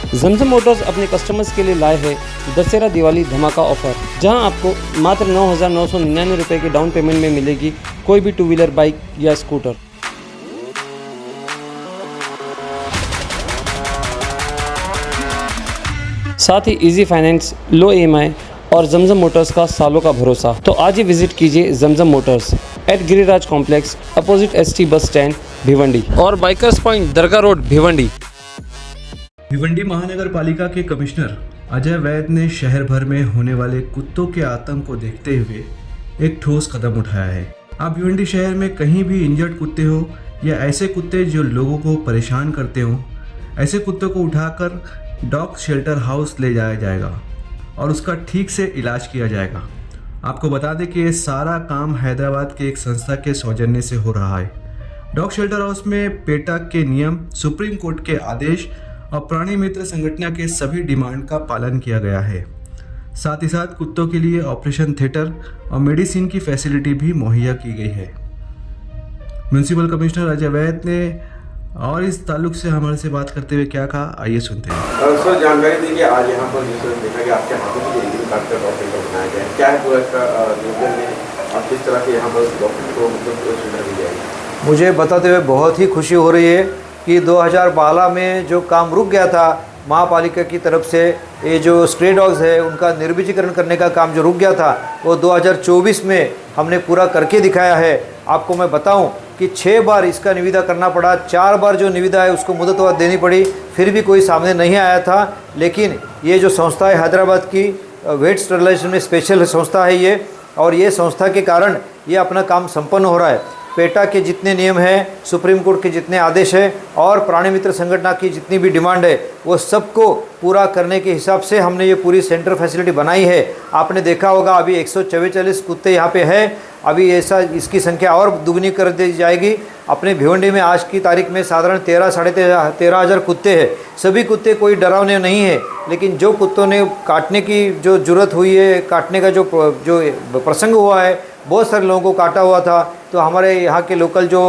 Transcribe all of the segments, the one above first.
जमजम Motors अपने customers के लिए लाए हैं दशहरा दिवाली धमाका ऑफर, जहां आपको मात्र 9,999 रुपये के डाउन पेमेंट में मिलेगी कोई भी टू व्हीलर बाइक या स्कूटर। साथ ही इजी फाइनेंस, लो EMI और जमजम मोटर्स का सालों का भरोसा। तो आज ही विजिट कीजिए Zamzam motors at Giriraj complex, opposite ST bus stand Bhiwandi और bikers point Dargah road Bhiwandi. Bhiwandi महानगर पालिका के कमिश्नर अजय वैद ने शहर भर में होने वाले कुत्तों के आतंक को देखते हुए एक ठोस कदम उठाया है। आप भिवंडी शहर में कहीं भी इंजर्ड कुत्ते हो या ऐसे कुत्ते जो लोगों को परेशान करते हो, ऐसे कुत्तों को उठाकर डॉग शेल्टर हाउस ले जाया जाएगा और उसका ठीक से इलाज किया जाएगा। आपको बता दें कि ये सारा काम हैदराबाद के एक संस्था के सौजन्य से हो रहा है। डॉग शेल्टर हाउस में पेटा के नियम, सुप्रीम कोर्ट के आदेश और प्राणी मित्र संगठन के सभी डिमांड का पालन किया गया है। साथ ही साथ कुत्तों के लिए ऑपरेशन थिएटर और मेडिसिन की फैसिलिटी भी मुहैया की गई है। म्यूनसिपल कमिश्नर अजय वैद ने और इस ताल्लुक से हमारे से बात करते हुए क्या कहा, आइए सुनते हैं। सर, जानकारी दीजिए, आज यहाँ पर जिस देखा कि आपके हाथों की डिलीवरी काटकर डॉग शेल्टर बनाया गया है, क्या है पूरा इसका नियोजन में और किस तरह के यहाँ पर डॉक्टर को मतलब सुविधा दी जाएगी? मुझे बताते हुए बहुत ही खुशी हो रही है कि 2012 में जो काम रुक गया था महापालिका की तरफ से, ये जो स्ट्रे डॉग्स है उनका निर्बीजीकरण करने का काम जो रुक गया था वो 2024 में हमने पूरा करके दिखाया है। आपको मैं बताऊं कि 6 बार इसका निविदा करना पड़ा, 4 बार जो निविदा है उसको मुदतवाद देनी पड़ी, फिर भी कोई सामने नहीं आया था। लेकिन ये जो संस्था है हैदराबाद की वेट स्टरलाइजेशन में स्पेशल संस्था है ये, और ये संस्था के कारण ये अपना काम संपन्न हो रहा है। पेटा के जितने नियम हैं, सुप्रीम कोर्ट के जितने आदेश हैं और प्राणी मित्र संगठन की जितनी भी डिमांड है वो सबको पूरा करने के हिसाब से हमने ये पूरी सेंटर फैसिलिटी बनाई है। आपने देखा होगा अभी 144 कुत्ते यहाँ पे हैं, अभी ऐसा इसकी संख्या और दुगनी कर दी जाएगी। अपने भिवंडी में आज की तारीख में साधारण 13,500 कुत्ते हैं। सभी कुत्ते कोई डरावने नहीं है, लेकिन जो कुत्तों ने काटने की जो जरूरत हुई है, काटने का जो प्रसंग हुआ है, बहुत सारे लोगों को काटा हुआ था, तो हमारे यहाँ के लोकल जो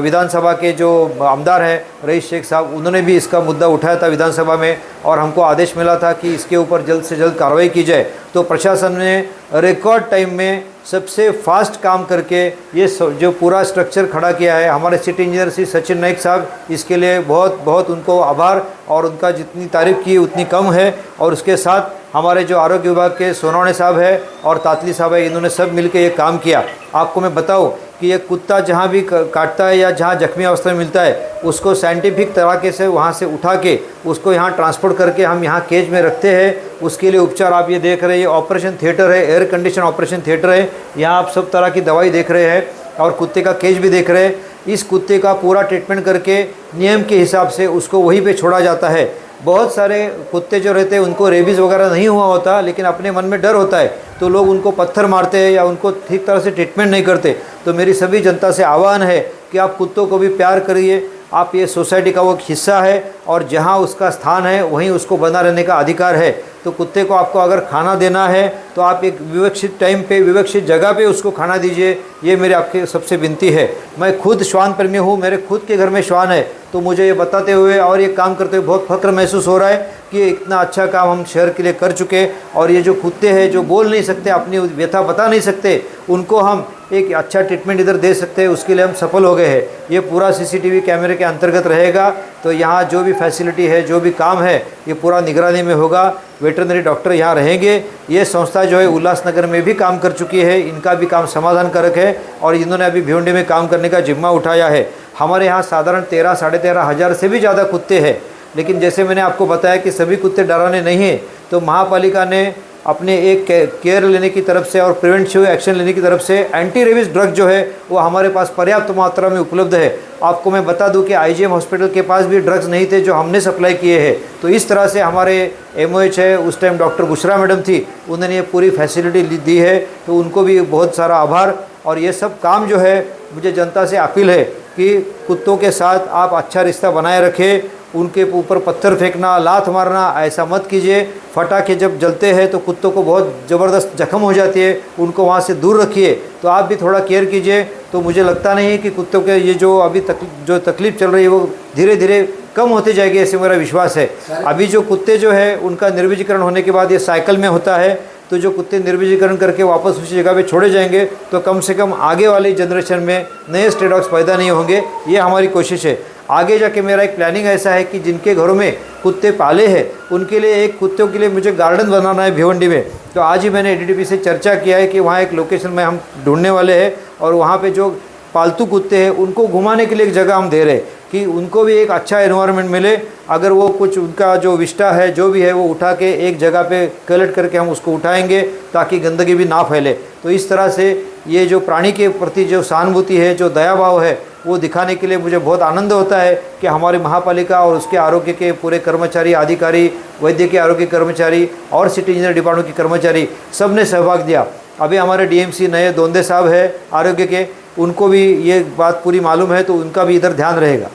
विधानसभा के जो आमदार हैं रईस शेख साहब, उन्होंने भी इसका मुद्दा उठाया था विधानसभा में और हमको आदेश मिला था कि इसके ऊपर जल्द से जल्द कार्रवाई की जाए। तो प्रशासन ने रिकॉर्ड टाइम में सबसे फास्ट काम करके ये जो पूरा स्ट्रक्चर खड़ा किया है। हमारे सिटी इंजीनियर श्री सचिन नाइक साहब, इसके लिए बहुत बहुत उनको आभार, और उनका जितनी तारीफ़ की उतनी कम है। और उसके साथ हमारे जो आरोग्य विभाग के सोनवणे साहब है और तातली साहब है, इन्होंने सब मिलकर ये काम किया। आपको मैं बताऊं कि ये कुत्ता जहाँ भी काटता है या जहाँ जख्मी अवस्था में मिलता है उसको साइंटिफिक तरीके से वहाँ से उठा के उसको यहाँ ट्रांसपोर्ट करके हम यहाँ केज में रखते हैं। उसके लिए उपचार आप ये देख रहे हैं, ऑपरेशन थिएटर है, एयर कंडीशन ऑपरेशन थिएटर है, यहाँ आप सब तरह की दवाई देख रहे हैं और कुत्ते का केज भी देख रहे हैं। इस कुत्ते का पूरा ट्रीटमेंट करके नियम के हिसाब से उसको वहीं पे छोड़ा जाता है। बहुत सारे कुत्ते जो रहते हैं उनको रेबीज़ वगैरह नहीं हुआ होता, लेकिन अपने मन में डर होता है तो लोग उनको पत्थर मारते हैं या उनको ठीक तरह से ट्रीटमेंट नहीं करते। तो मेरी सभी जनता से आह्वान है कि आप कुत्तों को भी प्यार करिए। आप ये सोसाइटी का वो एक हिस्सा है और जहाँ उसका स्थान है वहीं उसको बना रहने का अधिकार है। तो कुत्ते को आपको अगर खाना देना है तो आप एक विवक्षित टाइम पे, विवक्षित जगह पे उसको खाना दीजिए, ये मेरे आपके सबसे विनती है। मैं खुद श्वान प्रेमी हूँ, मेरे खुद के घर में श्वान है, तो मुझे ये बताते हुए और ये काम करते हुए बहुत फख्र महसूस हो रहा है कि इतना अच्छा काम हम शहर के लिए कर चुके। और ये जो कुत्ते हैं जो बोल नहीं सकते, अपनी व्यथा बता नहीं सकते, उनको हम एक अच्छा ट्रीटमेंट इधर दे सकते हैं, उसके लिए हम सफल हो गए हैं। ये पूरा CCTV कैमरे के अंतर्गत रहेगा, तो यहाँ जो भी फैसिलिटी है, जो भी काम है, ये पूरा निगरानी में होगा। वेटरनरी डॉक्टर यहाँ रहेंगे। ये संस्था जो है उल्लासनगर में भी काम कर चुकी है, इनका भी काम समाधान कारक है और इन्होंने अभी भिवंडी में काम करने का जिम्मा उठाया है। हमारे यहाँ साधारण 13-13,500 से भी ज़्यादा कुत्ते हैं, लेकिन जैसे मैंने आपको बताया कि सभी कुत्ते डरावने नहीं हैं, तो महापालिका ने अपने एक केयर लेने की तरफ से और प्रिवेंटिव एक्शन लेने की तरफ से एंटी रेबीज ड्रग जो है वो हमारे पास पर्याप्त मात्रा में उपलब्ध है। आपको मैं बता दूं कि IGM हॉस्पिटल के पास भी ड्रग्स नहीं थे जो हमने सप्लाई किए हैं। तो इस तरह से हमारे MOH है, उस टाइम डॉक्टर बुशरा मैडम थी, उन्होंने ये पूरी फैसिलिटी दी है, तो उनको भी बहुत सारा आभार। और ये सब काम जो है, मुझे जनता से अपील है कि कुत्तों के साथ आप अच्छा रिश्ता बनाए रखें। उनके ऊपर पत्थर फेंकना, लात मारना ऐसा मत कीजिए। फटाके जब जलते हैं तो कुत्तों को बहुत ज़बरदस्त जख्म हो जाती है, उनको वहाँ से दूर रखिए। तो आप भी थोड़ा केयर कीजिए। तो मुझे लगता नहीं है कि कुत्तों के ये जो अभी जो तकलीफ़ चल रही है वो धीरे धीरे कम होती जाएगी, ऐसे मेरा विश्वास है। अभी जो कुत्ते जो है उनका निर्बीजीकरण होने के बाद ये साइकिल में होता है, तो जो कुत्ते निर्बीजीकरण करके वापस उसी जगह पे छोड़े जाएंगे तो कम से कम आगे वाली जनरेशन में नए स्ट्रे डॉग्स पैदा नहीं होंगे, ये हमारी कोशिश है। आगे जाके मेरा एक प्लानिंग ऐसा है कि जिनके घरों में कुत्ते पाले हैं उनके लिए एक कुत्तों के लिए मुझे गार्डन बनाना है भिवंडी में। तो आज ही मैंने एडीडीपी से चर्चा किया है कि वहाँ एक लोकेशन में हम ढूंढने वाले हैं और वहाँ पे जो पालतू कुत्ते हैं उनको घुमाने के लिए एक जगह हम दे रहे हैं कि उनको भी एक अच्छा एनवायरनमेंट मिले। अगर वो कुछ उनका जो विष्टा है जो भी है वो उठा के एक जगह पे कलेक्ट करके हम उसको उठाएंगे ताकि गंदगी भी ना फैले। तो इस तरह से ये जो प्राणी के प्रति जो सहानुभूति है, जो दया भाव है, वो दिखाने के लिए मुझे बहुत आनंद होता है कि हमारी महापालिका और उसके आरोग्य के पूरे कर्मचारी, अधिकारी, वैद्य के आरोग्य कर्मचारी और सिटी इंजीनियर डिपार्टमेंट के कर्मचारी सब ने सहभाग दिया। अभी हमारे डीएमसी नए दोंदे साहब है आरोग्य के, उनको भी ये बात पूरी मालूम है तो उनका भी इधर ध्यान रहेगा।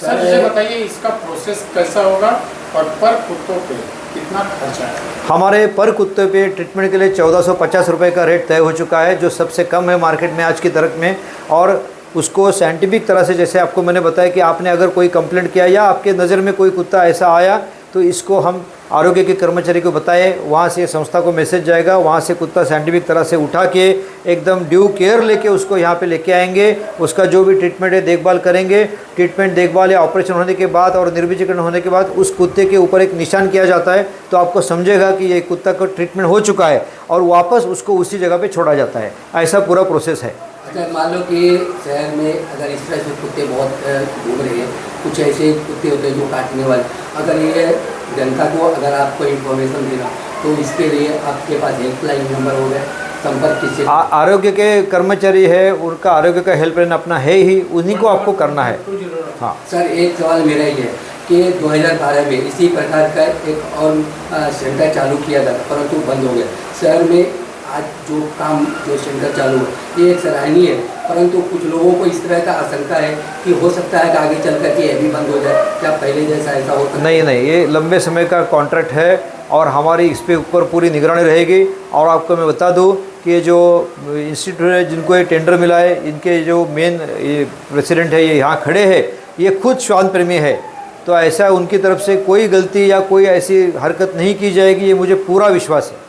सर ये बताइए इसका प्रोसेस कैसा होगा और पर कुत्तों पे कितना खर्चा है? हमारे पर कुत्ते पे ट्रीटमेंट के लिए 1450 रुपये का रेट तय हो चुका है, जो सबसे कम है मार्केट में आज की तारीख में। और उसको साइंटिफिक तरह से, जैसे आपको मैंने बताया कि आपने अगर कोई कंप्लेंट किया या आपके नज़र में कोई कुत्ता ऐसा आया तो इसको हम आरोग्य के कर्मचारी को बताए, वहाँ से संस्था को मैसेज जाएगा, वहाँ से कुत्ता साइंटिफिक तरह से उठा के एकदम ड्यू केयर लेके उसको यहाँ पे लेके आएंगे। उसका जो भी ट्रीटमेंट है देखभाल करेंगे। ट्रीटमेंट देखभाल या ऑपरेशन होने के बाद और निर्बीजीकरण होने के बाद उस कुत्ते के ऊपर एक निशान किया जाता है, तो आपको समझेगा कि ये कुत्ता का ट्रीटमेंट हो चुका है और वापस उसको उसी जगह पर छोड़ा जाता है। ऐसा पूरा प्रोसेस है। अच्छा, मान लो कि शहर में अगर इस तरह से कुत्ते बहुत घूम रहे हैं, कुछ ऐसे कुत्ते होते हैं जो काटने वाले, अगर ये जनता को अगर आपको इन्फॉर्मेशन देना तो इसके लिए आपके पास हेल्पलाइन नंबर होगा, संपर्क किससे? आरोग्य के कर्मचारी है, उनका आरोग्य का हेल्पलाइन अपना है ही, उन्हीं को आपको करना है। हाँ सर, एक सवाल मेरा ये है कि 2012 में इसी प्रकार का एक और सेंटर चालू किया था परंतु बंद हो गया। शहर में आज जो सेंटर चालू है ये एक सराहनीय है, परंतु कुछ लोगों को इस तरह का आशंका है कि हो सकता है कि आगे चल कर के ये भी बंद हो जाए। क्या पहले जैसा ऐसा होता? नहीं, ये लंबे समय का कॉन्ट्रैक्ट है और हमारी इस पे ऊपर पूरी निगरानी रहेगी। और आपको मैं बता दूं कि ये जो इंस्टीट्यूट है जिनको ये टेंडर मिला है, इनके जो मेन प्रेसिडेंट है ये यहाँ खड़े हैं, ये खुद श्वान प्रेमी है। तो ऐसा उनकी तरफ से कोई गलती या कोई ऐसी हरकत नहीं की जाएगी, ये मुझे पूरा विश्वास है।